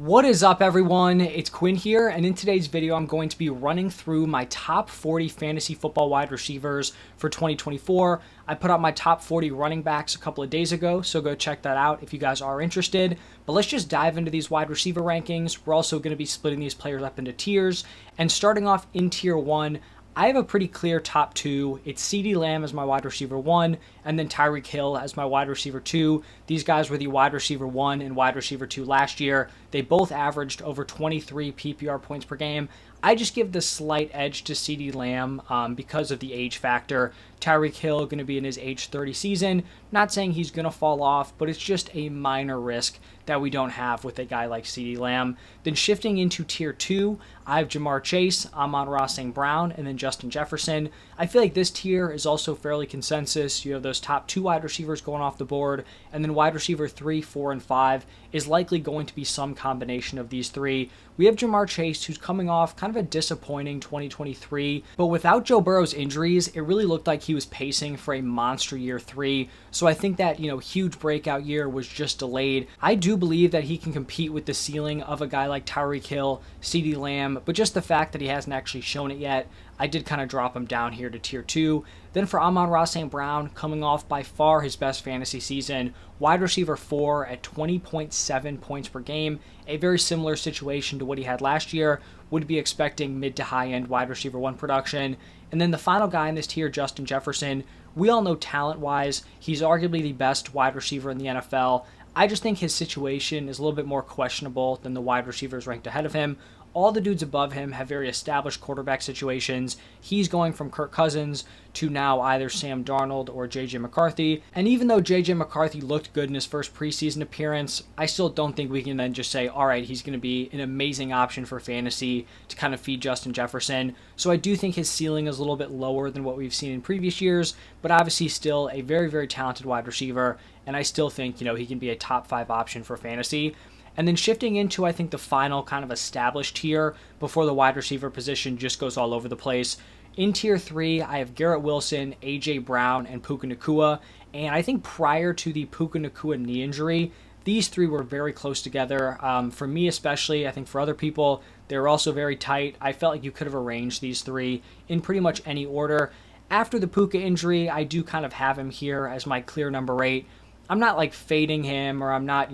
What is up, everyone? It's Quinn here, and in today's video, I'm going to be running through my top 40 fantasy football wide receivers for 2024. I put out my top 40 running backs a couple of days ago, so go check that out if you guys are interested. But let's just dive into these wide receiver rankings. We're also going to be splitting these players up into tiers, and starting off in tier 1, I have a pretty clear top two. It's CeeDee Lamb as my wide receiver 1, and then Tyreek Hill as my wide receiver 2. These guys were the wide receiver 1 and wide receiver 2 last year. They both averaged over 23 PPR points per game. I just give the slight edge to CeeDee Lamb because of the age factor. Tyreek Hill going to be in his age 30 season. Not saying he's going to fall off, but it's just a minor risk that we don't have with a guy like CeeDee Lamb. Then shifting into tier 2, I have Jamar Chase, Amon-Ra St. Brown, and then Justin Jefferson. I feel like this tier is also fairly consensus. You have those top 2 wide receivers going off the board, and then wide receiver 3, 4, and 5 is likely going to be some combination of these 3. We have Jamar Chase, who's coming off kind of a disappointing 2023, but without Joe Burrow's injuries, it really looked like he was pacing for a monster year 3. So I think that, huge breakout year was just delayed. I do believe that he can compete with the ceiling of a guy like Tyreek Hill, CeeDee Lamb, but just the fact that he hasn't actually shown it yet, I did kind of drop him down here to tier 2. Then for Amon-Ra St. Brown, coming off by far his best fantasy season, wide receiver 4 at 20.7 points per game, a very similar situation to what he had last year. Would be expecting mid to high end wide receiver 1 production. And then the final guy in this tier, Justin Jefferson, we all know talent-wise, he's arguably the best wide receiver in the NFL. I just think his situation is a little bit more questionable than the wide receivers ranked ahead of him. All the dudes above him have very established quarterback situations. He's going from Kirk Cousins to now either Sam Darnold or J.J. McCarthy. And even though J.J. McCarthy looked good in his first preseason appearance, I still don't think we can then just say, all right, he's going to be an amazing option for fantasy to kind of feed Justin Jefferson. So I do think his ceiling is a little bit lower than what we've seen in previous years, but obviously still a very, very talented wide receiver. And I still think, he can be a top 5 option for fantasy. And then shifting into, I think, the final kind of established tier before the wide receiver position just goes all over the place. In tier 3, I have Garrett Wilson, A.J. Brown, and Puka Nacua. And I think prior to the Puka Nacua knee injury, these 3 were very close together. For me especially, I think for other people, they were also very tight. I felt like you could have arranged these 3 in pretty much any order. After the Puka injury, I do kind of have him here as my clear number 8. I'm not like fading him, or I'm not,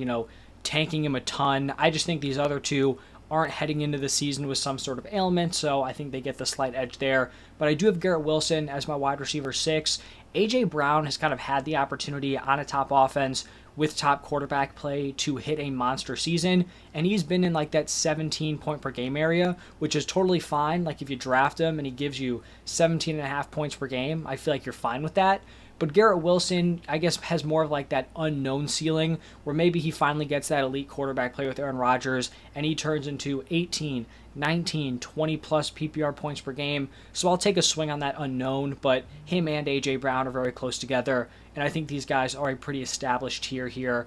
tanking him a ton. I just think these other 2 aren't heading into the season with some sort of ailment, so I think they get the slight edge there. But I do have Garrett Wilson as my wide receiver 6. A.J. Brown has kind of had the opportunity on a top offense with top quarterback play to hit a monster season, and he's been in like that 17 point per game area, which is totally fine. Like if you draft him and he gives you 17.5 points per game, I feel like you're fine with that. But Garrett Wilson, I guess, has more of like that unknown ceiling where maybe he finally gets that elite quarterback play with Aaron Rodgers and he turns into 18, 19, 20 plus PPR points per game. So I'll take a swing on that unknown, but him and A.J. Brown are very close together. And I think these guys are a pretty established tier here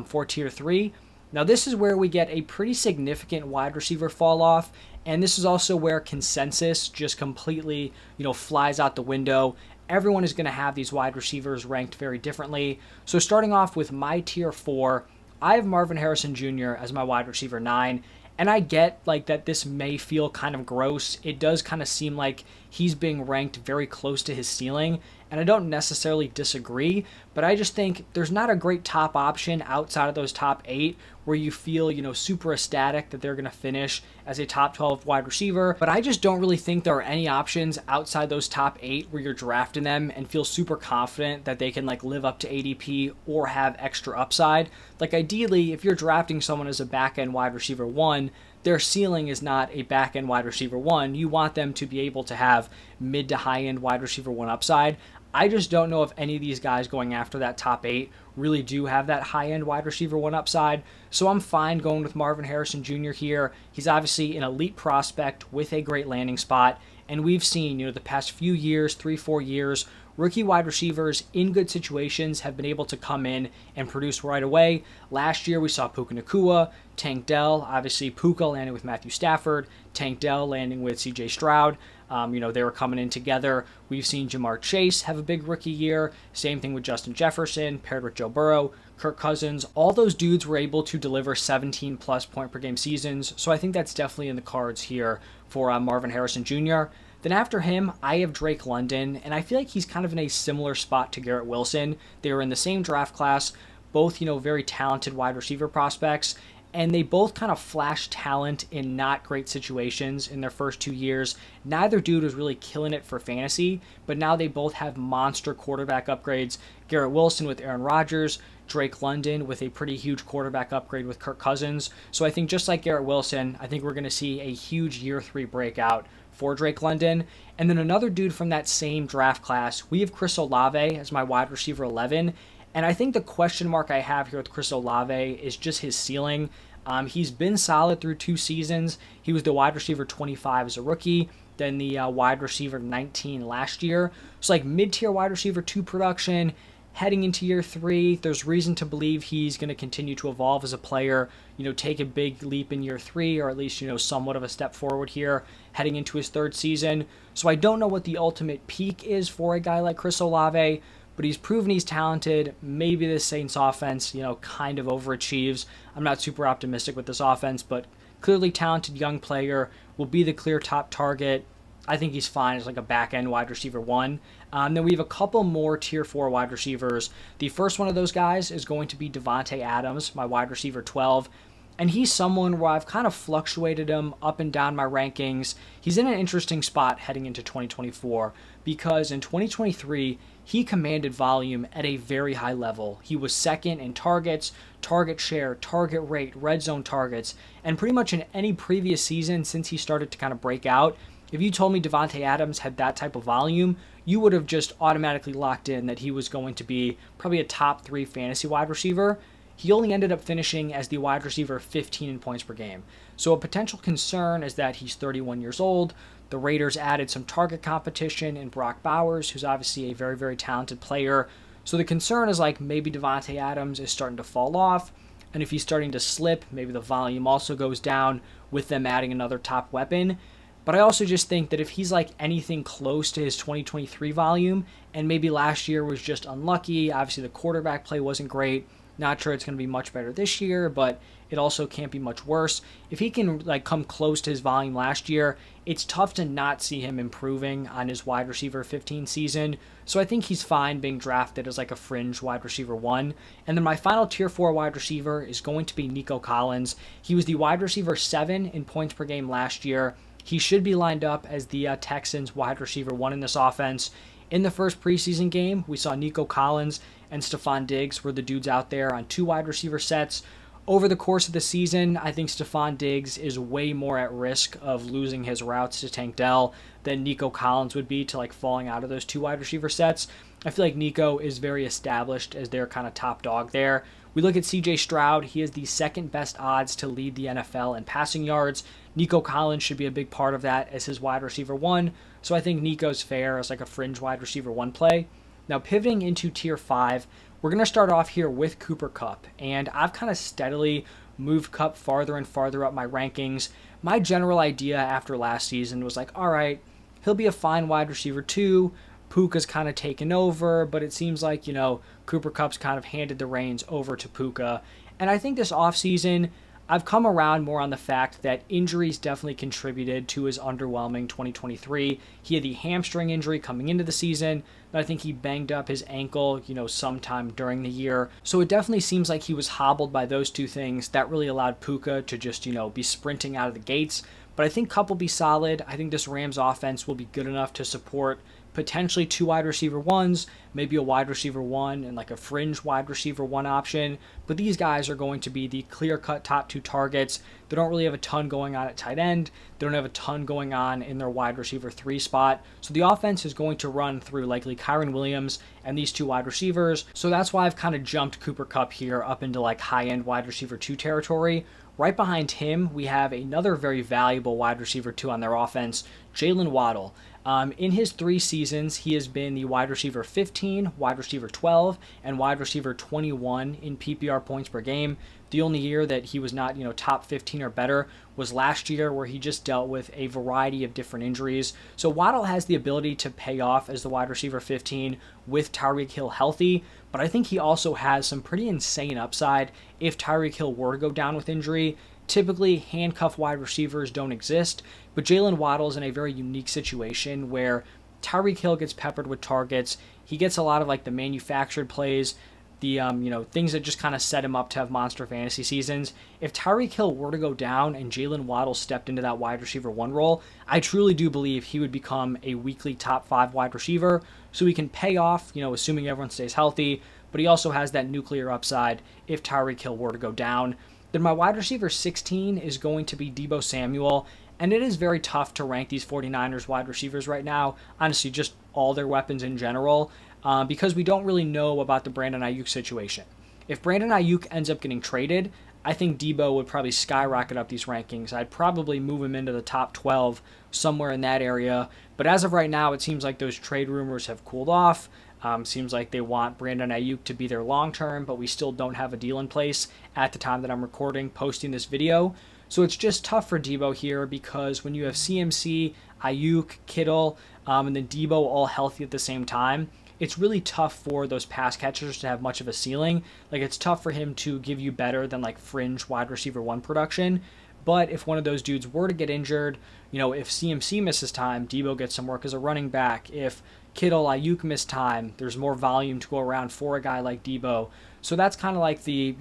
for tier 3. Now this is where we get a pretty significant wide receiver fall off. And this is also where consensus just completely, flies out the window. Everyone is going to have these wide receivers ranked very differently. So starting off with my tier 4, I have Marvin Harrison Jr. as my wide receiver 9. And I get like that this may feel kind of gross. It does kind of seem like he's being ranked very close to his ceiling. And I don't necessarily disagree, but I just think there's not a great top option outside of those top 8 where you feel, super ecstatic that they're going to finish as a top 12 wide receiver. But I just don't really think there are any options outside those top 8 where you're drafting them and feel super confident that they can like live up to ADP or have extra upside. Like ideally, if you're drafting someone as a back-end wide receiver 1, their ceiling is not a back-end wide receiver 1. You want them to be able to have mid to high-end wide receiver 1 upside. I just don't know if any of these guys going after that top 8 really do have that high-end wide receiver 1 upside. So I'm fine going with Marvin Harrison Jr. here. He's obviously an elite prospect with a great landing spot. And we've seen, the past few years, 3-4 years, rookie wide receivers in good situations have been able to come in and produce right away. Last year, we saw Puka Nacua, Tank Dell, obviously Puka landing with Matthew Stafford, Tank Dell landing with C.J. Stroud. They were coming in together. We've seen Jamar Chase have a big rookie year. Same thing with Justin Jefferson, paired with Joe Burrow. Kirk Cousins, all those dudes were able to deliver 17 plus point per game seasons. So I think that's definitely in the cards here for Marvin Harrison Jr. Then after him, I have Drake London, and I feel like he's kind of in a similar spot to Garrett Wilson. They were in the same draft class, both, very talented wide receiver prospects, and they both kind of flashed talent in not great situations in their first 2 years. Neither dude was really killing it for fantasy, but now they both have monster quarterback upgrades. Garrett Wilson with Aaron Rodgers, Drake London with a pretty huge quarterback upgrade with Kirk Cousins. So I think just like Garrett Wilson, I think we're going to see a huge year 3 breakout for Drake London. And then another dude from that same draft class, we have Chris Olave as my wide receiver 11. And I think the question mark I have here with Chris Olave is just his ceiling. He's been solid through 2 seasons. He was the wide receiver 25 as a rookie, then the wide receiver 19 last year. So like mid-tier wide receiver 2 production. Heading into year 3, there's reason to believe he's going to continue to evolve as a player, take a big leap in year 3, or at least, somewhat of a step forward here heading into his 3rd season. So I don't know what the ultimate peak is for a guy like Chris Olave, but he's proven he's talented. Maybe the Saints offense, kind of overachieves. I'm not super optimistic with this offense, but clearly talented young player, will be the clear top target. I think he's fine as like a back-end wide receiver 1. Then we have a couple more tier 4 wide receivers. The first one of those guys is going to be Davante Adams, my wide receiver 12. And he's someone where I've kind of fluctuated him up and down my rankings. He's in an interesting spot heading into 2024 because in 2023, he commanded volume at a very high level. He was second in targets, target share, target rate, red zone targets, and pretty much in any previous season since he started to kind of break out. If you told me Davante Adams had that type of volume, you would have just automatically locked in that he was going to be probably a top 3 fantasy wide receiver. He only ended up finishing as the wide receiver 15 in points per game. So a potential concern is that he's 31 years old. The Raiders added some target competition in Brock Bowers, who's obviously a very, very talented player. So the concern is like maybe Davante Adams is starting to fall off. And if he's starting to slip, maybe the volume also goes down with them adding another top weapon. But I also just think that if he's like anything close to his 2023 volume, and maybe last year was just unlucky, obviously the quarterback play wasn't great, not sure it's going to be much better this year, but it also can't be much worse. If he can like come close to his volume last year, it's tough to not see him improving on his wide receiver 15 season. So I think he's fine being drafted as like a fringe wide receiver 1. And then my final tier 4 wide receiver is going to be Nico Collins. He was the wide receiver 7 in points per game last year. He should be lined up as the Texans wide receiver 1 in this offense. In the first preseason game, we saw Nico Collins and Stephon Diggs were the dudes out there on 2 wide receiver sets. Over the course of the season, I think Stephon Diggs is way more at risk of losing his routes to Tank Dell than Nico Collins would be to like falling out of those 2 wide receiver sets. I feel like Nico is very established as their kind of top dog there. We look at CJ Stroud. He has the 2nd best odds to lead the NFL in passing yards. Nico Collins should be a big part of that as his wide receiver 1. So I think Nico's fair as like a fringe wide receiver 1 play. Now pivoting into tier 5, we're going to start off here with Cooper Kupp. And I've kind of steadily moved Kupp farther and farther up my rankings. My general idea after last season was like, all right, he'll be a fine wide receiver 2. Puka's kind of taken over, but it seems like, Cooper Kupp's kind of handed the reins over to Puka. And I think this offseason, I've come around more on the fact that injuries definitely contributed to his underwhelming 2023. He had the hamstring injury coming into the season, but I think he banged up his ankle, sometime during the year. So it definitely seems like he was hobbled by those 2 things. That really allowed Puka to just, be sprinting out of the gates. But I think Kupp will be solid. I think this Rams offense will be good enough to support potentially 2 wide receiver 1s, maybe a wide receiver 1 and like a fringe wide receiver 1 option. But these guys are going to be the clear-cut top 2 targets. They don't really have a ton going on at tight end. They don't have a ton going on in their wide receiver 3 spot. So the offense is going to run through likely Kyren Williams and these 2 wide receivers. So that's why I've kind of jumped Cooper Kupp here up into like high-end wide receiver 2 territory. Right behind him, we have another very valuable wide receiver 2 on their offense, Jalen Waddle. In his 3 seasons, he has been the wide receiver 15, wide receiver 12, and wide receiver 21 in PPR points per game. The only year that he was not, top 15 or better was last year, where he just dealt with a variety of different injuries. So Waddle has the ability to pay off as the wide receiver 15 with Tyreek Hill healthy, but I think he also has some pretty insane upside if Tyreek Hill were to go down with injury. Typically, handcuff wide receivers don't exist, but Jalen Waddle is in a very unique situation where Tyreek Hill gets peppered with targets. He gets a lot of like the manufactured plays, the things that just kind of set him up to have monster fantasy seasons. If Tyreek Hill were to go down and Jalen Waddle stepped into that wide receiver 1 role, I truly do believe he would become a weekly top 5 wide receiver, so he can pay off, assuming everyone stays healthy, but he also has that nuclear upside if Tyreek Hill were to go down. Then my wide receiver 16 is going to be Deebo Samuel, and it is very tough to rank these 49ers wide receivers right now, honestly, just all their weapons in general, because we don't really know about the Brandon Ayuk situation. If Brandon Ayuk ends up getting traded, I think Deebo would probably skyrocket up these rankings. I'd probably move him into the top 12, somewhere in that area. But as of right now, it seems like those trade rumors have cooled off. Seems like they want Brandon Ayuk to be their long term, but we still don't have a deal in place at the time that I'm posting this video. So it's just tough for Deebo here, because when you have CMC, Ayuk, Kittle, and then Deebo all healthy at the same time, it's really tough for those pass catchers to have much of a ceiling. Like, it's tough for him to give you better than like fringe wide receiver 1 production. But if one of those dudes were to get injured, if CMC misses time, Deebo gets some work as a running back. If Kittle, Ayuk miss time, there's more volume to go around for a guy like Deebo. So that's kind of like the,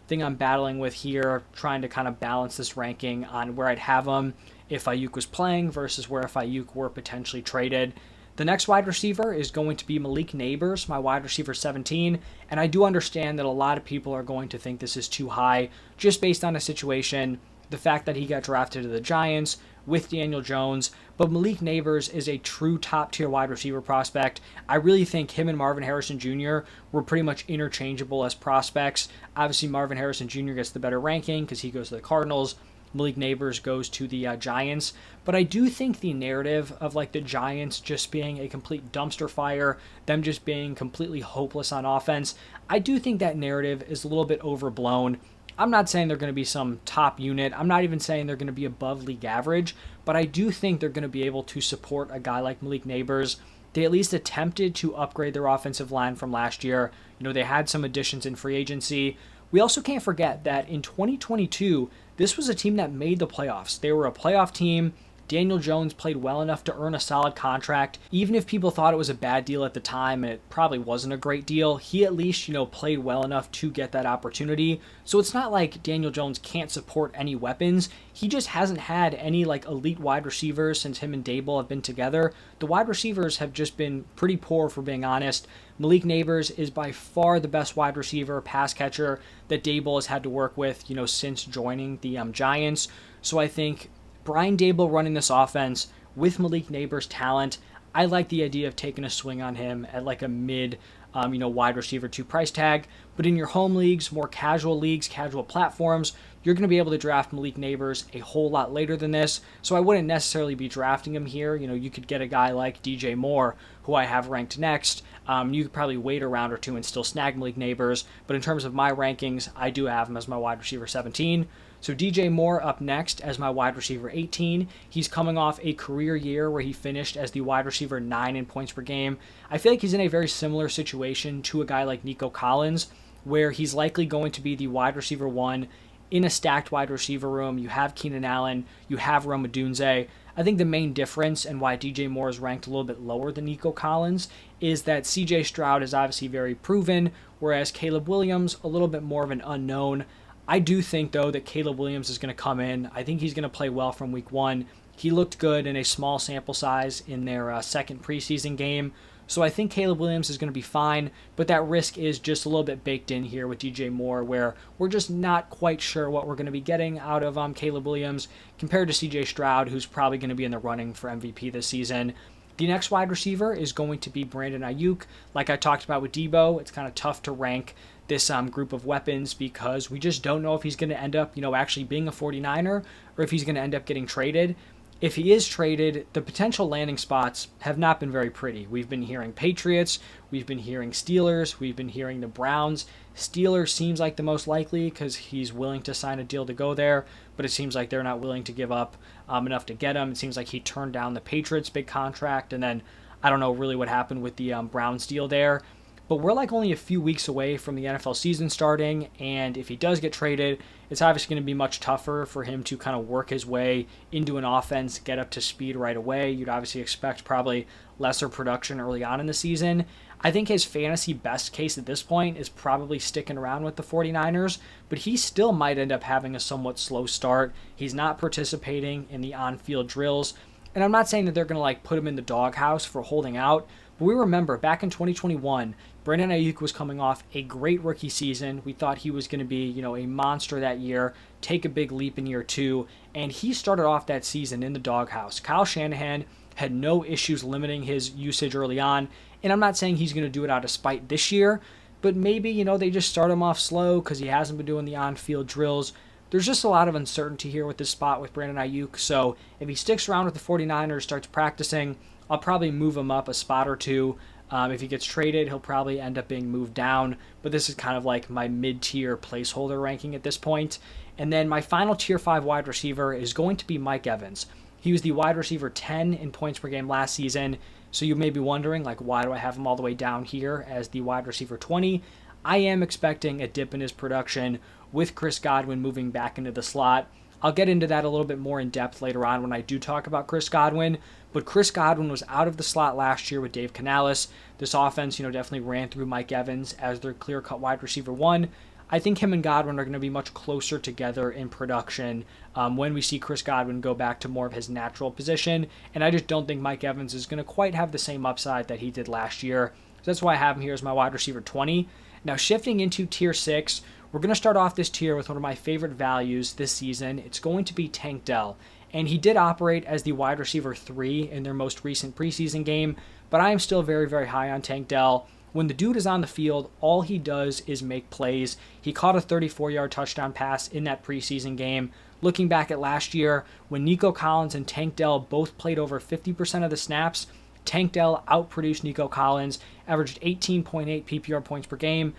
thing I'm battling with here, trying to kind of balance this ranking on where I'd have him if Ayuk was playing versus where if Ayuk were potentially traded. The next wide receiver is going to be Malik Neighbors, my wide receiver 17, and I do understand that a lot of people are going to think this is too high just based on a situation, the fact that he got drafted to the Giants with Daniel Jones, but Malik Neighbors is a true top-tier wide receiver prospect. I really think him and Marvin Harrison Jr. were pretty much interchangeable as prospects. Obviously, Marvin Harrison Jr. gets the better ranking because he goes to the Cardinals. Malik Neighbors goes to the Giants. But I do think the narrative of like the Giants just being a complete dumpster fire, them just being completely hopeless on offense, I do think that narrative is a little bit overblown. I'm not saying they're going to be some top unit. I'm not even saying they're going to be above league average, but I do think they're going to be able to support a guy like Malik Neighbors. They at least attempted to upgrade their offensive line from last year. They had some additions in free agency. We also can't forget that in 2022, this was a team that made the playoffs. They were a playoff team. Daniel Jones played well enough to earn a solid contract. Even if people thought it was a bad deal at the time, and it probably wasn't a great deal, he at least, played well enough to get that opportunity. So it's not like Daniel Jones can't support any weapons. He just hasn't had any like elite wide receivers since him and Dable have been together. The wide receivers have just been pretty poor, for being honest. Malik Neighbors is by far the best wide receiver, pass catcher that Dable has had to work with, since joining the Giants. So I think Brian Dable running this offense with Malik Neighbors' talent, I like the idea of taking a swing on him at like a mid, wide receiver 2 price tag. But in your home leagues, more casual leagues, casual platforms, you're going to be able to draft Malik Neighbors a whole lot later than this. So I wouldn't necessarily be drafting him here. You could get a guy like DJ Moore, who I have ranked next. You could probably wait a round or two and still snag Malik Neighbors. But in terms of my rankings, I do have him as my wide receiver 17. So DJ Moore up next as my wide receiver 18. He's coming off a career year where he finished as the wide receiver 9 in points per game. I feel like he's in a very similar situation to a guy like Nico Collins, where he's likely going to be the wide receiver 1 in a stacked wide receiver room. You have Keenan Allen, you have Rome Odunze. I think the main difference and why DJ Moore is ranked a little bit lower than Nico Collins is that CJ Stroud is obviously very proven, whereas Caleb Williams a little bit more of an unknown. I do think, though, that Caleb Williams is going to come in. I think he's going to play well from week 1. He looked good in a small sample size in their second preseason game. So I think Caleb Williams is going to be fine, but that risk is just a little bit baked in here with DJ Moore, where we're just not quite sure what we're going to be getting out of Caleb Williams compared to CJ Stroud, who's probably going to be in the running for MVP this season. The next wide receiver is going to be Brandon Ayuk. Like I talked about with Deebo, it's kind of tough to rank this group of weapons because we just don't know if he's going to end up, actually being a 49er or if he's going to end up getting traded. if he is traded, the potential landing spots have not been very pretty. We've been hearing Patriots, we've been hearing Steelers, we've been hearing the Browns. Steelers seems like the most likely because he's willing to sign a deal to go there, but it seems like they're not willing to give up enough to get him. It seems like he turned down the Patriots' big contract, and then I don't know really what happened with the Browns deal there. But we're like only a few weeks away from the NFL season starting, and if he does get traded, it's obviously going to be much tougher for him to kind of work his way into an offense, get up to speed right away. You'd obviously expect probably lesser production early on in the season. I think his fantasy best case at this point is probably sticking around with the 49ers, but he still might end up having a somewhat slow start. He's not participating in the on-field drills, and I'm not saying that they're going to like put him in the doghouse for holding out, but we remember back in 2021, Brandon Ayuk was coming off a great rookie season. We thought he was going to be, a monster that year, take a big leap in year two, and he started off that season in the doghouse. Kyle Shanahan had no issues limiting his usage early on, and I'm not saying he's going to do it out of spite this year, but maybe, they just start him off slow because he hasn't been doing the on-field drills. There's just a lot of uncertainty here with this spot with Brandon Ayuk, so if he sticks around with the 49ers, starts practicing, I'll probably move him up a spot or two. If he gets traded, he'll probably end up being moved down, but this is kind of like my mid-tier placeholder ranking at this point. And then my final tier 5 wide receiver is going to be Mike Evans. He was the wide receiver 10 in points per game last season, so you may be wondering, why do I have him all the way down here as the wide receiver 20? I am expecting a dip in his production with Chris Godwin moving back into the slot. I'll get into that a little bit more in depth later on when I do talk about Chris Godwin, but Chris Godwin was out of the slot last year with Dave Canales. This offense, definitely ran through Mike Evans as their clear-cut wide receiver 1. I think him and Godwin are going to be much closer together in production when we see Chris Godwin go back to more of his natural position, and I just don't think Mike Evans is going to quite have the same upside that he did last year. So that's why I have him here as my wide receiver 20. Now shifting into tier 6, we're going to start off this tier with one of my favorite values this season. It's going to be Tank Dell. And he did operate as the wide receiver 3 in their most recent preseason game, but I am still very, very high on Tank Dell. When the dude is on the field, all he does is make plays. He caught a 34-yard touchdown pass in that preseason game. Looking back at last year, when Nico Collins and Tank Dell both played over 50% of the snaps, Tank Dell outproduced Nico Collins, averaged 18.8 PPR points per game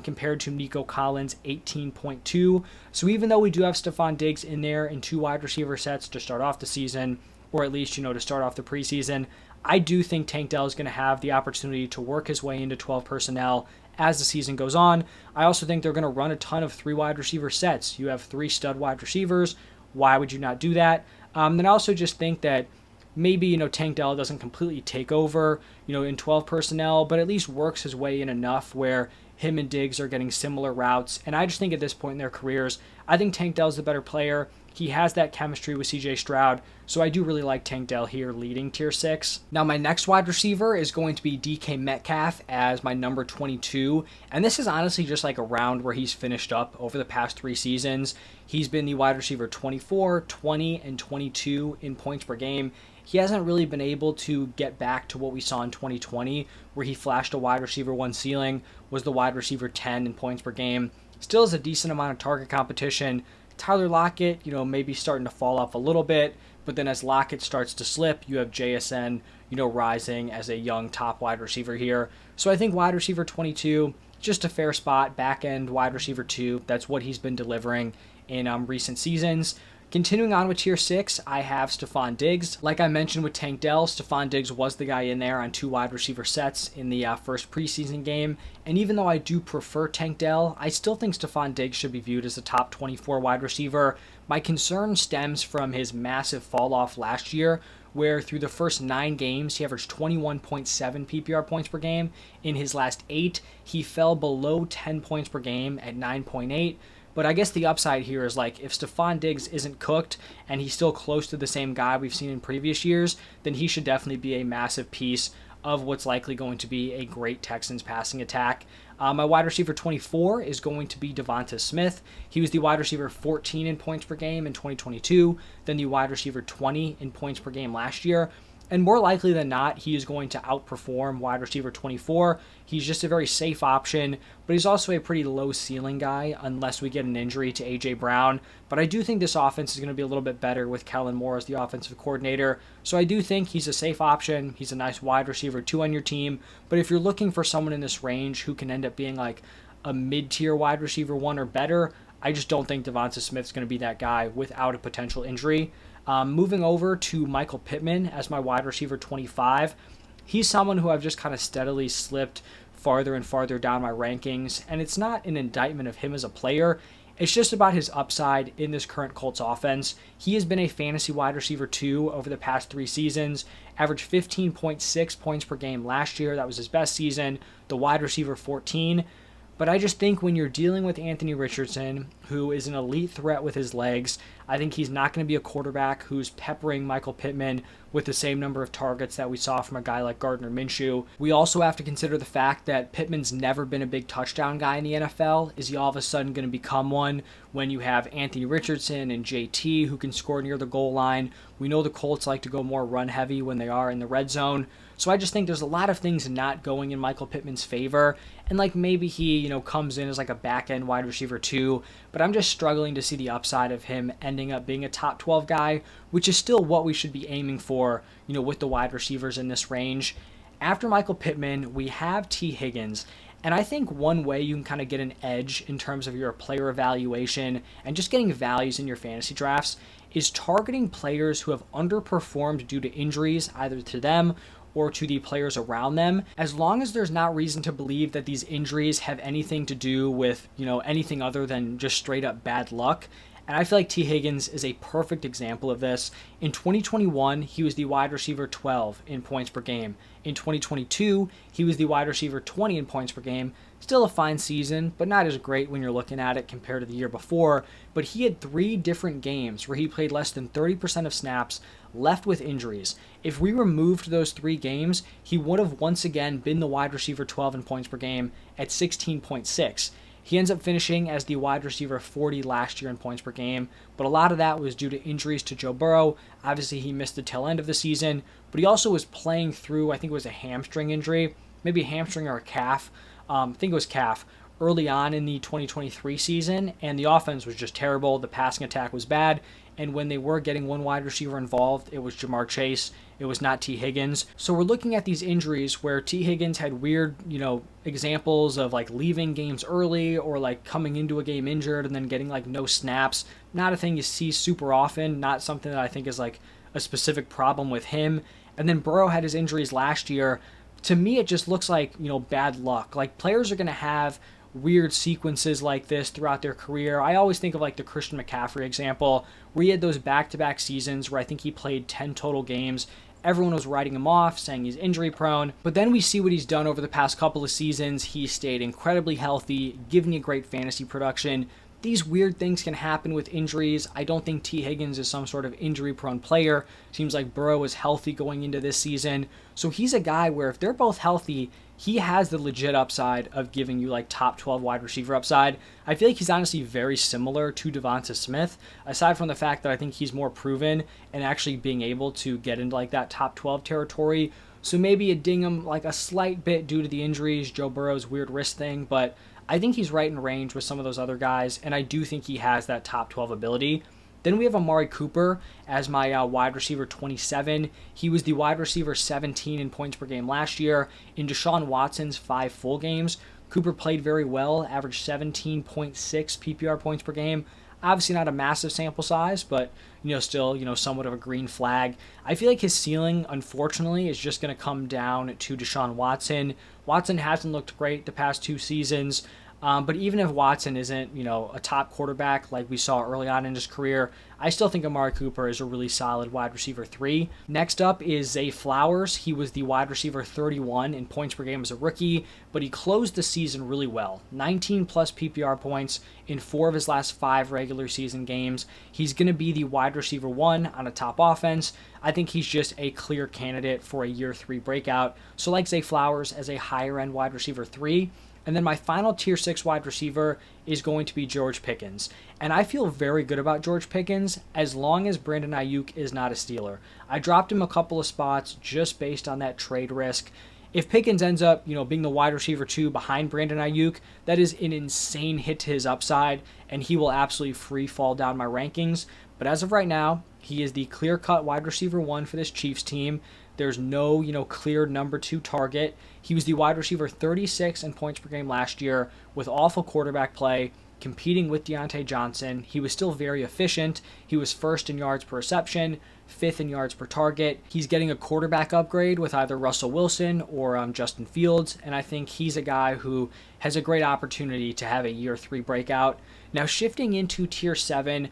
compared to Nico Collins' 18.2. So even though we do have Stephon Diggs in there in 2 wide receiver sets to start off the season, or at least, to start off the preseason, I do think Tank Dell is going to have the opportunity to work his way into 12 personnel as the season goes on. I also think they're going to run a ton of 3 wide receiver sets. You have 3 stud wide receivers. Why would you not do that? Then I also just think that maybe, Tank Dell doesn't completely take over, in 12 personnel, but at least works his way in enough where him and Diggs are getting similar routes. And I just think at this point in their careers, I think Tank Dell's the better player. He has that chemistry with CJ Stroud, so I do really like Tank Dell here leading tier 6. Now my next wide receiver is going to be DK Metcalf as my number 22, and this is honestly just like a round where he's finished up over the past 3 seasons. He's been the wide receiver 24, 20, and 22 in points per game. He hasn't really been able to get back to what we saw in 2020, where he flashed a wide receiver 1 ceiling, was the wide receiver 10 in points per game. Still has a decent amount of target competition. Tyler Lockett, maybe starting to fall off a little bit, but then as Lockett starts to slip, you have JSN, rising as a young top wide receiver here. So I think wide receiver 22, just a fair spot. Back end wide receiver 2, that's what he's been delivering in recent seasons. Continuing on with tier 6, I have Stephon Diggs. Like I mentioned with Tank Dell, Stephon Diggs was the guy in there on 2 wide receiver sets in the first preseason game. And even though I do prefer Tank Dell, I still think Stephon Diggs should be viewed as a top 24 wide receiver. My concern stems from his massive fall off last year, where through the first 9 games, he averaged 21.7 PPR points per game. In his last 8, he fell below 10 points per game at 9.8. But I guess the upside here is if Stephon Diggs isn't cooked and he's still close to the same guy we've seen in previous years, then he should definitely be a massive piece of what's likely going to be a great Texans passing attack. My wide receiver 24 is going to be Devonta Smith. He was the wide receiver 14 in points per game in 2022, then the wide receiver 20 in points per game last year. And more likely than not, he is going to outperform wide receiver 24. He's just a very safe option, but he's also a pretty low ceiling guy unless we get an injury to A.J. Brown. But I do think this offense is going to be a little bit better with Kellen Moore as the offensive coordinator. So I do think he's a safe option. He's a nice wide receiver 2 on your team. But if you're looking for someone in this range who can end up being like a mid-tier wide receiver 1 or better, I just don't think Devonta Smith's going to be that guy without a potential injury. Moving over to Michael Pittman as my wide receiver 25. He's someone who I've just kind of steadily slipped farther and farther down my rankings, and it's not an indictment of him as a player. It's just about his upside in this current Colts offense. He has been a fantasy wide receiver 2 over the past 3 seasons, averaged 15.6 points per game last year. That was his best season. The wide receiver 14. But I just think when you're dealing with Anthony Richardson, who is an elite threat with his legs, I think he's not going to be a quarterback who's peppering Michael Pittman with the same number of targets that we saw from a guy like Gardner Minshew. We also have to consider the fact that Pittman's never been a big touchdown guy in the NFL. Is he all of a sudden going to become one when you have Anthony Richardson and JT who can score near the goal line? We know the Colts like to go more run heavy when they are in the red zone. So I just think there's a lot of things not going in Michael Pittman's favor. And like maybe he, comes in as like a back end wide receiver 2, but I'm just struggling to see the upside of him ending up being a top 12 guy, which is still what we should be aiming for, with the wide receivers in this range. After Michael Pittman, we have T. Higgins. And I think one way you can kind of get an edge in terms of your player evaluation and just getting values in your fantasy drafts is targeting players who have underperformed due to injuries, either to them or to the players around them, as long as there's not reason to believe that these injuries have anything to do with, anything other than just straight up bad luck. And I feel like T. Higgins is a perfect example of this. In 2021, he was the wide receiver 12 in points per game. In 2022, he was the wide receiver 20 in points per game. Still a fine season, but not as great when you're looking at it compared to the year before. But he had 3 different games where he played less than 30% of snaps, left with injuries. If we removed those 3 games, he would have once again been the wide receiver 12 in points per game at 16.6. He ends up finishing as the wide receiver 40 last year in points per game, but a lot of that was due to injuries to Joe Burrow. Obviously, he missed the tail end of the season, but he also was playing through, I think it was a hamstring injury, maybe a hamstring or a calf. I think it was calf, early on in the 2023 season, and the offense was just terrible. The passing attack was bad, and when they were getting one wide receiver involved, it was Jamar Chase. It was not T. Higgins. So we're looking at these injuries where T. Higgins had weird, examples of like leaving games early or like coming into a game injured and then getting like no snaps. Not a thing you see super often, not something that I think is like a specific problem with him. And then Burrow had his injuries last year. To me, it just looks like, bad luck. Like players are going to have weird sequences like this throughout their career. I always think of like the Christian McCaffrey example, where he had those back-to-back seasons where I think he played 10 total games. Everyone was writing him off, saying he's injury prone. But then we see what he's done over the past couple of seasons. He stayed incredibly healthy, giving you great fantasy production. These weird things can happen with injuries. I don't think T. Higgins is some sort of injury-prone player. Seems like Burrow is healthy going into this season. So he's a guy where if they're both healthy, he has the legit upside of giving you like top 12 wide receiver upside. I feel like he's honestly very similar to Devonta Smith, aside from the fact that I think he's more proven and actually being able to get into like that top 12 territory. So maybe you ding him like a slight bit due to the injuries, Joe Burrow's weird wrist thing, but I think he's right in range with some of those other guys, and I do think he has that top 12 ability. Then we have Amari Cooper as my wide receiver 27. He was the wide receiver 17 in points per game last year. In Deshaun Watson's 5 full games, Cooper played very well, averaged 17.6 PPR points per game. Obviously not a massive sample size, but still, somewhat of a green flag. I feel like his ceiling, unfortunately, is just going to come down to Deshaun Watson. Watson hasn't looked great the past 2 seasons. But even if Watson isn't, a top quarterback like we saw early on in his career, I still think Amari Cooper is a really solid wide receiver 3. Next up is Zay Flowers. He was the wide receiver 31 in points per game as a rookie, but he closed the season really well. 19 plus PPR points in 4 of his last 5 regular season games. He's going to be the wide receiver 1 on a top offense. I think he's just a clear candidate for a year 3 breakout. So like Zay Flowers as a higher end wide receiver 3. And then my final tier 6 wide receiver is going to be George Pickens. And I feel very good about George Pickens as long as Brandon Ayuk is not a Steeler. I dropped him a couple of spots just based on that trade risk. If Pickens ends up, being the wide receiver 2 behind Brandon Ayuk, that is an insane hit to his upside, and he will absolutely free fall down my rankings. But as of right now, he is the clear-cut wide receiver 1 for this Chiefs team. There's no, clear number 2 target. He was the wide receiver 36 in points per game last year with awful quarterback play, competing with Deontay Johnson. He was still very efficient. He was first in yards per reception, fifth in yards per target. He's getting a quarterback upgrade with either Russell Wilson or Justin Fields, and I think he's a guy who has a great opportunity to have a year 3 breakout. Now, shifting into tier 7,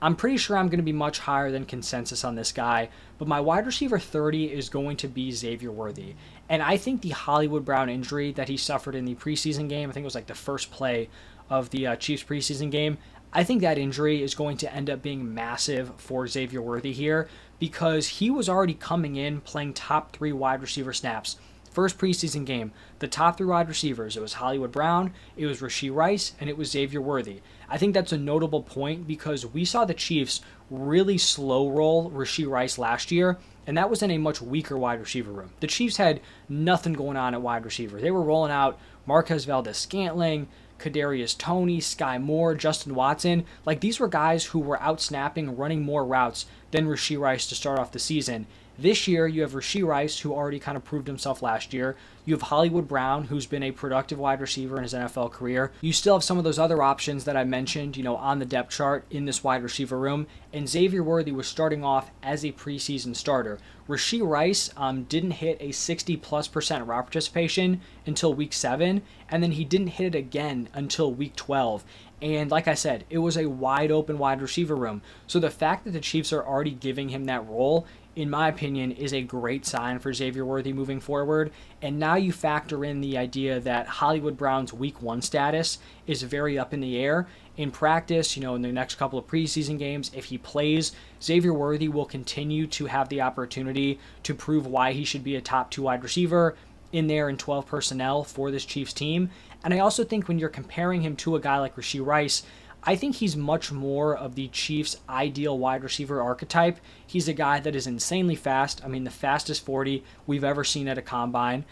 I'm pretty sure I'm going to be much higher than consensus on this guy, but my wide receiver 30 is going to be Xavier Worthy. And I think the Hollywood Brown injury that he suffered in the preseason game, I think it was like the first play of the Chiefs preseason game, I think that injury is going to end up being massive for Xavier Worthy here because he was already coming in playing top 3 wide receiver snaps. First preseason game, the top 3 wide receivers, it was Hollywood Brown, it was Rashee Rice, and it was Xavier Worthy. I think that's a notable point because we saw the Chiefs really slow roll Rashee Rice last year, and that was in a much weaker wide receiver room. The Chiefs had nothing going on at wide receiver. They were rolling out Marquez Valdes-Scantling, Kadarius Toney, Sky Moore, Justin Watson. Like, these were guys who were out snapping, running more routes than Rashee Rice to start off the season. This year, you have Rashee Rice, who already kind of proved himself last year. You have Hollywood Brown, who's been a productive wide receiver in his NFL career. You still have some of those other options that I mentioned, on the depth chart in this wide receiver room. And Xavier Worthy was starting off as a preseason starter. Rashee Rice didn't hit a 60+% route participation until week 7, and then he didn't hit it again until week 12. And like I said, it was a wide open wide receiver room. So the fact that the Chiefs are already giving him that role, in my opinion, is a great sign for Xavier Worthy moving forward. And now you factor in the idea that Hollywood Brown's week 1 status is very up in the air. In practice, in the next couple of preseason games, if he plays, Xavier Worthy will continue to have the opportunity to prove why he should be a top 2 wide receiver in there in 12 personnel for this Chiefs team. And I also think when you're comparing him to a guy like Rashee Rice, I think he's much more of the Chiefs' ideal wide receiver archetype. He's a guy that is insanely fast. I mean, the fastest 40 we've ever seen at a combine.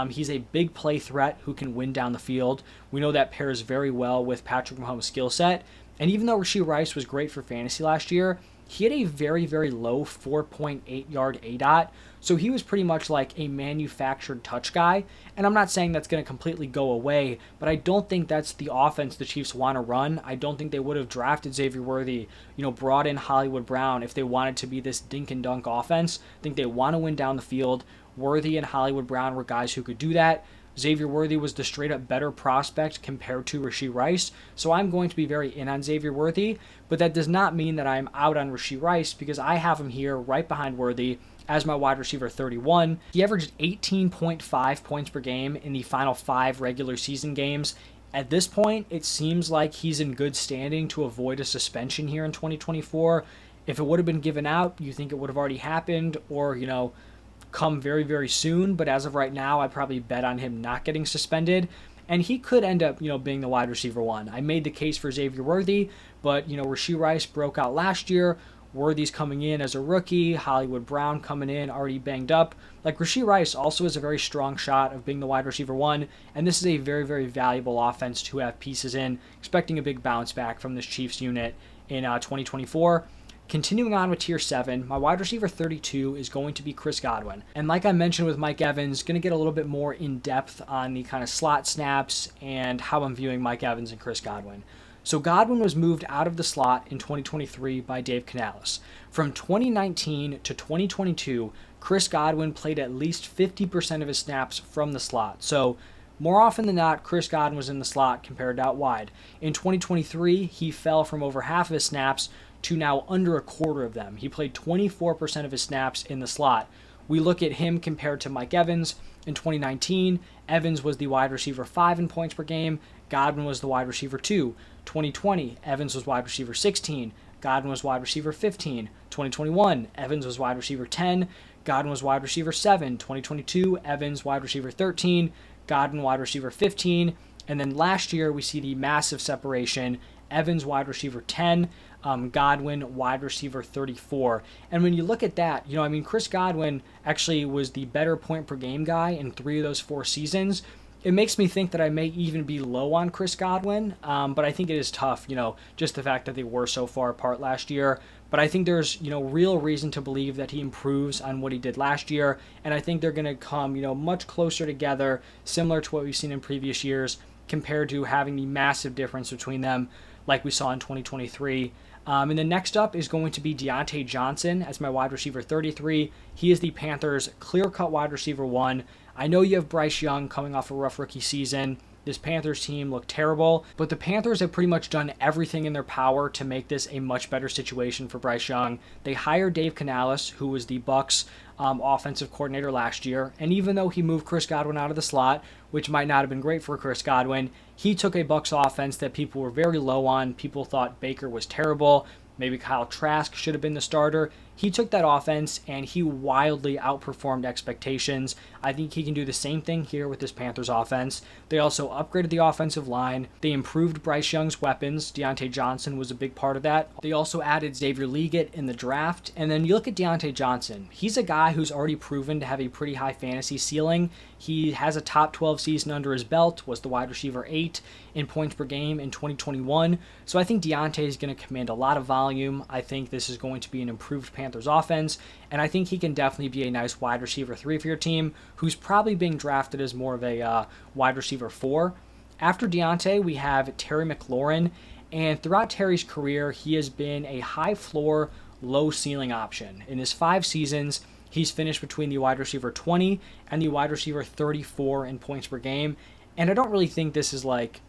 He's a big play threat who can win down the field. We know that pairs very well with Patrick Mahomes' skill set. And even though Rashee Rice was great for fantasy last year, he had a very, very low 4.8 yard ADOT. So he was pretty much like a manufactured touch guy. And I'm not saying that's going to completely go away, but I don't think that's the offense the Chiefs want to run. I don't think they would have drafted Xavier Worthy, brought in Hollywood Brown if they wanted to be this dink and dunk offense. I think they want to win down the field. Worthy and Hollywood Brown were guys who could do that. Xavier Worthy was the straight up better prospect compared to Rashee Rice, so I'm going to be very in on Xavier Worthy, but that does not mean that I'm out on Rashee Rice because I have him here right behind Worthy as my wide receiver 31. He averaged 18.5 points per game in the final 5 regular season games. At this point, it seems like he's in good standing to avoid a suspension here in 2024. If it would have been given out, you think it would have already happened or, come very, very soon, but as of right now, I'd probably bet on him not getting suspended, and he could end up, being the wide receiver 1. I made the case for Xavier Worthy, but, Rashee Rice broke out last year. Worthy's coming in as a rookie, Hollywood Brown coming in already banged up. Like, Rashee Rice also has a very strong shot of being the wide receiver 1, and this is a very, very valuable offense to have pieces in, expecting a big bounce back from this Chiefs unit in 2024. Continuing on with tier 7, my wide receiver 32 is going to be Chris Godwin. And like I mentioned with Mike Evans, going to get a little bit more in depth on the kind of slot snaps and how I'm viewing Mike Evans and Chris Godwin. So Godwin was moved out of the slot in 2023 by Dave Canales. From 2019 to 2022, Chris Godwin played at least 50% of his snaps from the slot. So more often than not, Chris Godwin was in the slot compared to out wide. In 2023, he fell from over half of his snaps to now under a quarter of them. He played 24% of his snaps in the slot. We look at him compared to Mike Evans. In 2019, Evans was the wide receiver 5 in points per game. Godwin was the wide receiver 2. 2020, Evans was wide receiver 16. Godwin was wide receiver 15. 2021, Evans was wide receiver 10. Godwin was wide receiver 7. 2022, Evans wide receiver 13. Godwin wide receiver 15. And then last year, we see the massive separation. Evans, wide receiver 10, Godwin, wide receiver 34. And when you look at that, Chris Godwin actually was the better point per game guy in 3 of those 4 seasons. It makes me think that I may even be low on Chris Godwin, but I think it is tough, just the fact that they were so far apart last year. But I think there's, real reason to believe that he improves on what he did last year, and I think they're going to come, much closer together, similar to what we've seen in previous years, compared to having the massive difference between them like we saw in 2023. And then next up is going to be Deontay Johnson as my wide receiver 33. He is the Panthers' clear-cut wide receiver 1. I know you have Bryce Young coming off a rough rookie season. This Panthers team looked terrible, but the Panthers have pretty much done everything in their power to make this a much better situation for Bryce Young. They hired Dave Canales, who was the Bucs offensive coordinator last year, and even though he moved Chris Godwin out of the slot, which might not have been great for Chris Godwin, he took a Bucs offense that people were very low on. People thought Baker was terrible. Maybe Kyle Trask should have been the starter. He took that offense and he wildly outperformed expectations. I think he can do the same thing here with this Panthers offense. They also upgraded the offensive line. They improved Bryce Young's weapons. Deontay Johnson was a big part of that. They also added Xavier Legette in the draft. And then you look at Deontay Johnson. He's a guy who's already proven to have a pretty high fantasy ceiling. He has a top 12 season under his belt, was the wide receiver 8 in points per game in 2021. So I think Deontay is going to command a lot of volume. I think this is going to be an improved Panthers offense, and I think he can definitely be a nice wide receiver 3 for your team, who's probably being drafted as more of a wide receiver 4. After Deontay, we have Terry McLaurin, and throughout Terry's career, he has been a high floor, low ceiling option. In his 5 seasons, he's finished between the wide receiver 20 and the wide receiver 34 in points per game, and I don't really think this is like,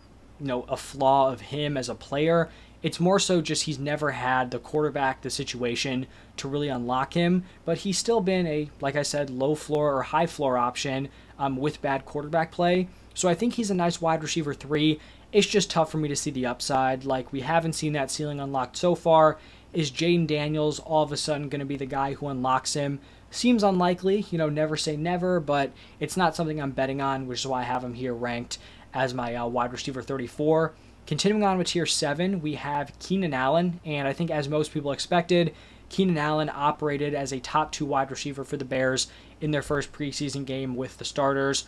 a flaw of him as a player. It's more so just he's never had the quarterback, the situation to really unlock him, but he's still been a, like I said, low floor or high floor option with bad quarterback play. So I think he's a nice wide receiver 3. It's just tough for me to see the upside. Like, we haven't seen that ceiling unlocked so far. Is Jaden Daniels all of a sudden going to be the guy who unlocks him? Seems unlikely, never say never, but it's not something I'm betting on, which is why I have him here ranked as my wide receiver 34. Continuing on with tier 7, we have Keenan Allen, and I think as most people expected, Keenan Allen operated as a top 2 wide receiver for the Bears in their first preseason game with the starters.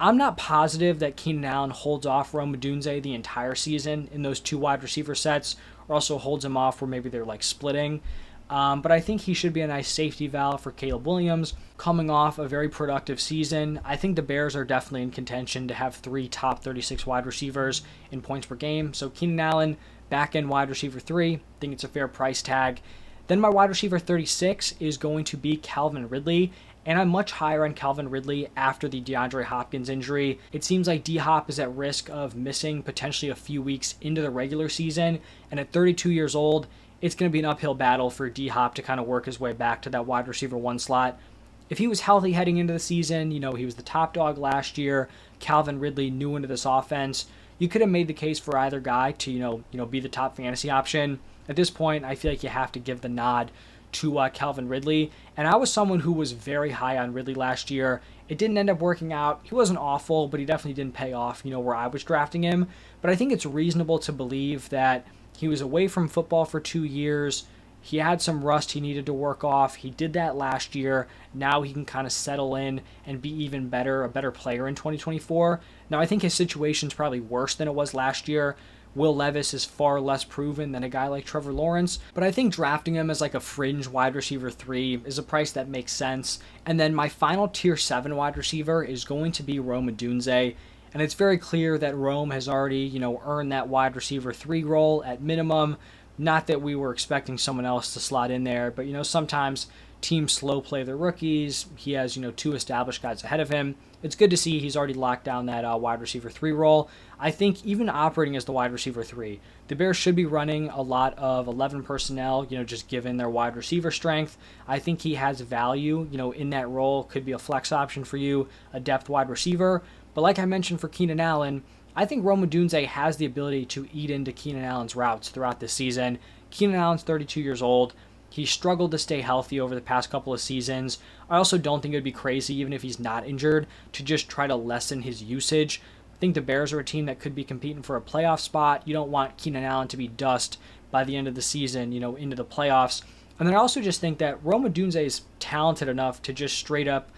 I'm not positive that Keenan Allen holds off Rome Odunze the entire season in those 2 wide receiver sets, or also holds him off where maybe they're like splitting. But I think he should be a nice safety valve for Caleb Williams. Coming off a very productive season, I think the Bears are definitely in contention to have 3 top 36 wide receivers in points per game. So Keenan Allen, back-end wide receiver 3, I think it's a fair price tag. Then my wide receiver 36 is going to be Calvin Ridley, and I'm much higher on Calvin Ridley after the DeAndre Hopkins injury. It seems like D-Hop is at risk of missing potentially a few weeks into the regular season, and at 32 years old, it's going to be an uphill battle for D-Hop to kind of work his way back to that wide receiver 1 slot. If he was healthy heading into the season, he was the top dog last year, Calvin Ridley new into this offense, you could have made the case for either guy to, be the top fantasy option. At this point, I feel like you have to give the nod to Calvin Ridley, and I was someone who was very high on Ridley last year. It didn't end up working out. He wasn't awful, but he definitely didn't pay off, where I was drafting him. But I think it's reasonable to believe that he was away from football for 2 years. He had some rust he needed to work off. He did that last year. Now he can kind of settle in and be even better, a better player in 2024. Now, I think his situation's probably worse than it was last year. Will Levis is far less proven than a guy like Trevor Lawrence, but I think drafting him as like a fringe wide receiver 3 is a price that makes sense. And then my final tier 7 wide receiver is going to be Rome Odunze. And it's very clear that Rome has already, earned that wide receiver 3 role at minimum. Not that we were expecting someone else to slot in there, but, sometimes teams slow play their rookies. He has, 2 established guys ahead of him. It's good to see he's already locked down that wide receiver 3 role. I think even operating as the wide receiver 3, the Bears should be running a lot of 11 personnel, just given their wide receiver strength. I think he has value, in that role. Could be a flex option for you, a depth wide receiver. But like I mentioned for Keenan Allen, I think Rome Odunze has the ability to eat into Keenan Allen's routes throughout this season. Keenan Allen's 32 years old. He struggled to stay healthy over the past couple of seasons. I also don't think it would be crazy, even if he's not injured, to just try to lessen his usage. think the Bears are a team that could be competing for a playoff spot. You don't want Keenan Allen to be dust by the end of the season, into the playoffs. And then I also just think that Rome Odunze is talented enough to just straight up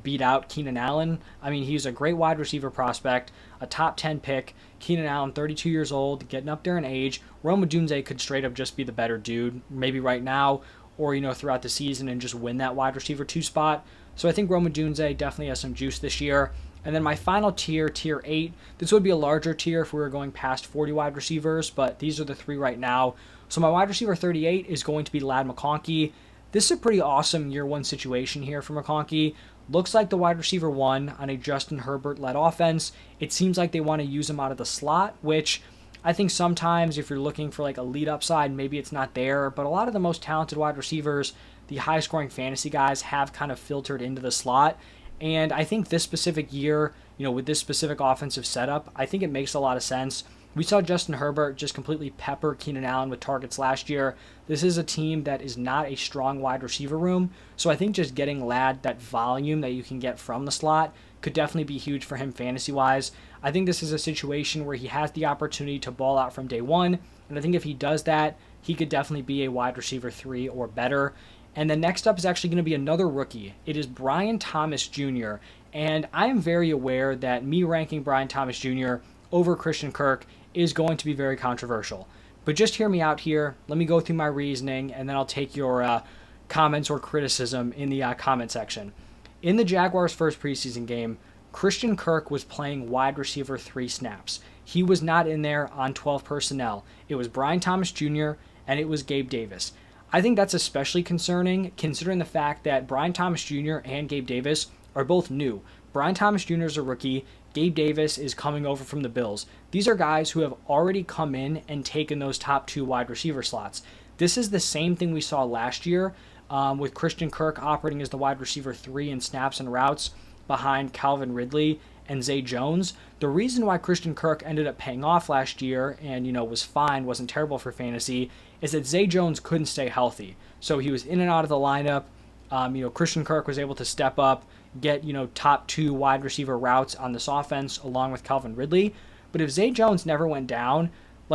beat out Keenan Allen. I mean, he's a great wide receiver prospect, a top 10 pick. Keenan Allen, 32 years old, getting up there in age. Rome Odunze could straight up just be the better dude, maybe right now or, throughout the season and just win that wide receiver 2 spot. So I think Rome Odunze definitely has some juice this year. And then my final tier, tier 8, this would be a larger tier if we were going past 40 wide receivers, but these are the 3 right now. So my wide receiver 38 is going to be Ladd McConkey. This is a pretty awesome year 1 situation here for McConkey. Looks like the wide receiver 1 on a Justin Herbert-led offense. It seems like they want to use him out of the slot, which I think sometimes if you're looking for a lead upside, maybe it's not there. But a lot of the most talented wide receivers, the high-scoring fantasy guys, have kind of filtered into the slot. And I think this specific year, with this specific offensive setup, I think it makes a lot of sense. We saw Justin Herbert just completely pepper Keenan Allen with targets last year. This is a team that is not a strong wide receiver room, so I think just getting Ladd that volume that you can get from the slot could definitely be huge for him fantasy-wise. I think this is a situation where he has the opportunity to ball out from day one, and I think if he does that, he could definitely be a wide receiver 3 or better. And then next up is actually going to be another rookie. It is Brian Thomas Jr., and I am very aware that me ranking Brian Thomas Jr. over Christian Kirk is going to be very controversial. But just hear me out here. Let me go through my reasoning, and then I'll take your comments or criticism in the comment section. In the Jaguars' first preseason game, Christian Kirk was playing wide receiver 3 snaps. He was not in there on 12 personnel. It was Brian Thomas Jr. and it was Gabe Davis. I think that's especially concerning considering the fact that Brian Thomas Jr. and Gabe Davis are both new. Brian Thomas Jr. is a rookie. Gabe Davis is coming over from the Bills. These are guys who have already come in and taken those top 2 wide receiver slots. This is the same thing we saw last year with Christian Kirk operating as the wide receiver 3 in snaps and routes behind Calvin Ridley and Zay Jones. The reason why Christian Kirk ended up paying off last year and, was fine, wasn't terrible for fantasy, is that Zay Jones couldn't stay healthy. So he was in and out of the lineup. Christian Kirk was able to step up, get, top 2 wide receiver routes on this offense along with Calvin Ridley. But if Zay Jones never went down,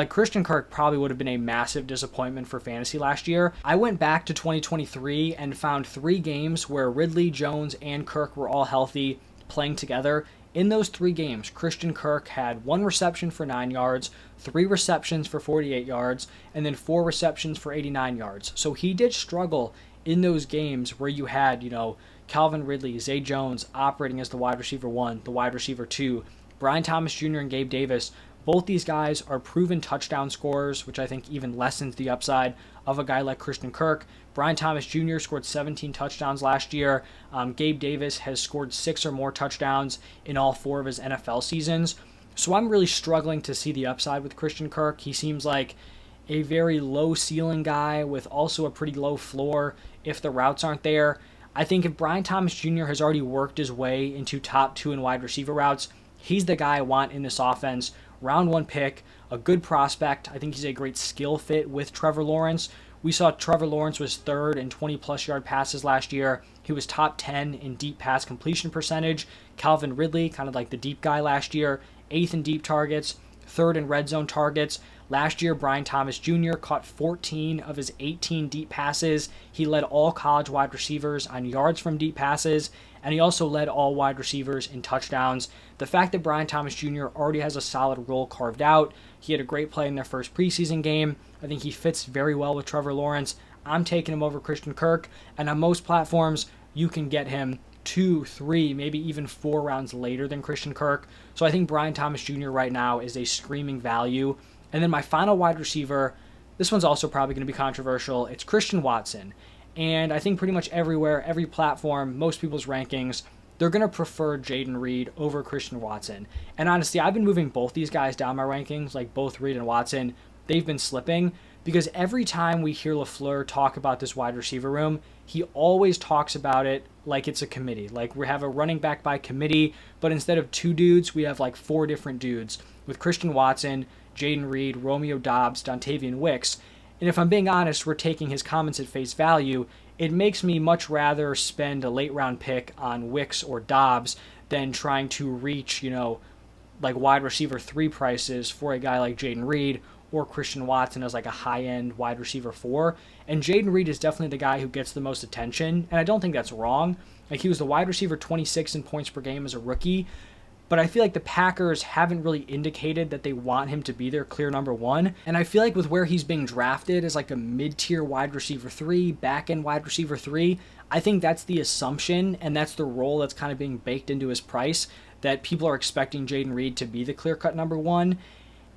Christian Kirk probably would have been a massive disappointment for fantasy last year. I went back to 2023 and found 3 games where Ridley, Jones, and Kirk were all healthy playing together. In those 3 games, Christian Kirk had 1 reception for 9 yards, 3 receptions for 48 yards, and then 4 receptions for 89 yards. So he did struggle in those games where you had, Calvin Ridley, Zay Jones operating as the wide receiver 1, the wide receiver 2, Brian Thomas Jr. and Gabe Davis. Both these guys are proven touchdown scorers, which I think even lessens the upside of a guy like Christian Kirk. Brian Thomas Jr. scored 17 touchdowns last year. Gabe Davis has scored 6 or more touchdowns in all 4 of his NFL seasons. So I'm really struggling to see the upside with Christian Kirk. He seems like a very low ceiling guy with also a pretty low floor if the routes aren't there. I think if Brian Thomas Jr. has already worked his way into top 2 in wide receiver routes, he's the guy I want in this offense. Round 1 pick, a good prospect. I think he's a great skill fit with Trevor Lawrence. We saw Trevor Lawrence was 3rd in 20-plus yard passes last year. He was top 10 in deep pass completion percentage. Calvin Ridley, kind of like the deep guy last year, 8th in deep targets, 3rd in red zone targets. Last year, Brian Thomas Jr. caught 14 of his 18 deep passes. He led all college wide receivers on yards from deep passes, and he also led all wide receivers in touchdowns. The fact that Brian Thomas Jr. already has a solid role carved out, he had a great play in their first preseason game. I think he fits very well with Trevor Lawrence. I'm taking him over Christian Kirk, and on most platforms, you can get him 2, 3, maybe even 4 rounds later than Christian Kirk. So I think Brian Thomas Jr. right now is a screaming value. And then my final wide receiver, this one's also probably going to be controversial. It's Christian Watson. And I think pretty much everywhere, every platform, most people's rankings, they're going to prefer Jaden Reed over Christian Watson. And honestly, I've been moving both these guys down my rankings, like both Reed and Watson. They've been slipping because every time we hear LaFleur talk about this wide receiver room, he always talks about it like it's a committee. Like we have a running back by committee, but instead of 2 dudes, we have like 4 different dudes with Christian Watson, Jaden Reed, Romeo Doubs, Dontavian Wicks. And if I'm being honest, we're taking his comments at face value. It makes me much rather spend a late round pick on Wicks or Dobbs than trying to reach, like wide receiver 3 prices for a guy like Jaden Reed or Christian Watson as like a high-end wide receiver 4. And Jaden Reed is definitely the guy who gets the most attention, and I don't think that's wrong. Like, he was the wide receiver 26 in points per game as a rookie, but I feel like the Packers haven't really indicated that they want him to be their clear number 1. And I feel like with where he's being drafted as like a mid-tier wide receiver 3, back-end wide receiver 3, I think that's the assumption, and that's the role that's kind of being baked into his price, that people are expecting Jaden Reed to be the clear-cut number 1.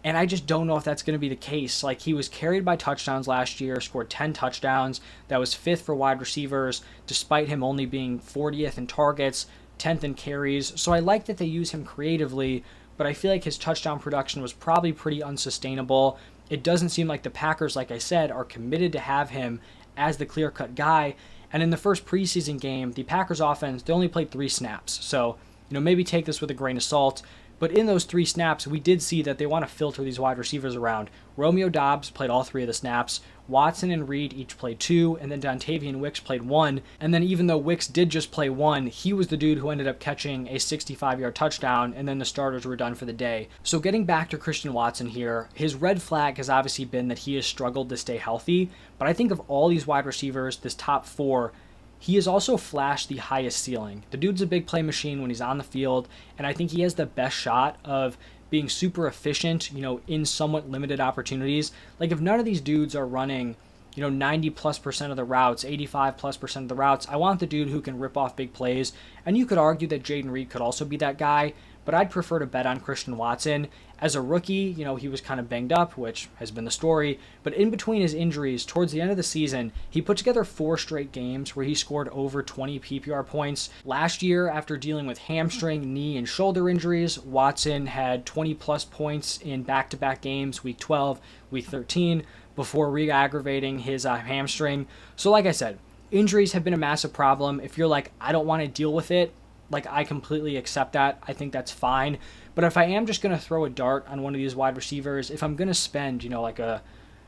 And I just don't know if that's going to be the case. Like, he was carried by touchdowns last year, scored 10 touchdowns. That was 5th for wide receivers, despite him only being 40th in targets, 10th in carries. So I like that they use him creatively, but I feel like his touchdown production was probably pretty unsustainable. It doesn't seem like the Packers, like I said, are committed to have him as the clear-cut guy. And in the first preseason game, the Packers offense, they only played 3 snaps. So, maybe take this with a grain of salt. But in those 3 snaps, we did see that they want to filter these wide receivers around. Romeo Doubs played all 3 of the snaps. Watson and Reed each played 2, and then Dontavian Wicks played 1. And then even though Wicks did just play 1, he was the dude who ended up catching a 65-yard touchdown, and then the starters were done for the day. So getting back to Christian Watson here, his red flag has obviously been that he has struggled to stay healthy. But I think of all these wide receivers, this top 4, he has also flashed the highest ceiling. The dude's a big play machine when he's on the field, and I think he has the best shot of being super efficient, in somewhat limited opportunities. Like, if none of these dudes are running, 90+% of the routes, 85+% of the routes, I want the dude who can rip off big plays. And you could argue that Jaden Reed could also be that guy, but I'd prefer to bet on Christian Watson. As a rookie, he was kind of banged up, which has been the story, but in between his injuries, towards the end of the season, he put together 4 straight games where he scored over 20 PPR points. Last year, after dealing with hamstring, knee, and shoulder injuries, Watson had 20+ points in back-to-back games, week 12, week 13, before re-aggravating his hamstring. So like I said, injuries have been a massive problem. If you're like, I don't want to deal with it, like, I completely accept that. I think that's fine. But if I am just going to throw a dart on one of these wide receivers, if I'm going to spend, like a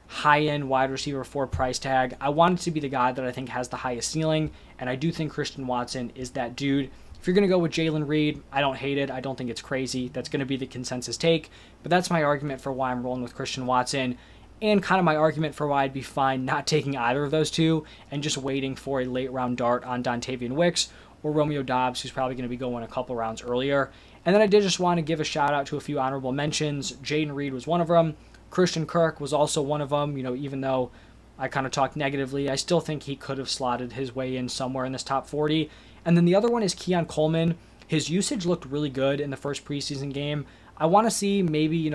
high-end wide receiver 4 price tag, I want it to be the guy that I think has the highest ceiling, and I do think Christian Watson is that dude. If you're going to go with Jalen Reed, I don't hate it. I don't think it's crazy. That's going to be the consensus take. But that's my argument for why I'm rolling with Christian Watson, and kind of my argument for why I'd be fine not taking either of those two and just waiting for a late-round dart on Dontavian Wicks or Romeo Doubs, who's probably going to be going a couple rounds earlier. And then I did just want to give a shout out to a few honorable mentions. Jaden Reed was one of them. Christian Kirk was also one of them. Even though I kind of talked negatively, I still think he could have slotted his way in somewhere in this top 40. And then the other one is Keon Coleman. His usage looked really good in the first preseason game. I want to see maybe,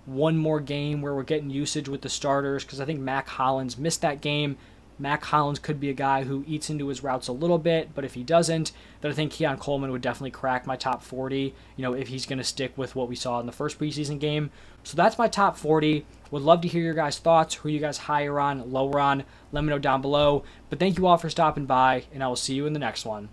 one more game where we're getting usage with the starters, because I think Mac Hollins missed that game. Mac Hollins could be a guy who eats into his routes a little bit, but if he doesn't, then I think Keon Coleman would definitely crack my top 40, if he's going to stick with what we saw in the first preseason game. So that's my top 40. Would love to hear your guys' thoughts. Who you guys higher on, lower on? Let me know down below. But thank you all for stopping by, and I will see you in the next one.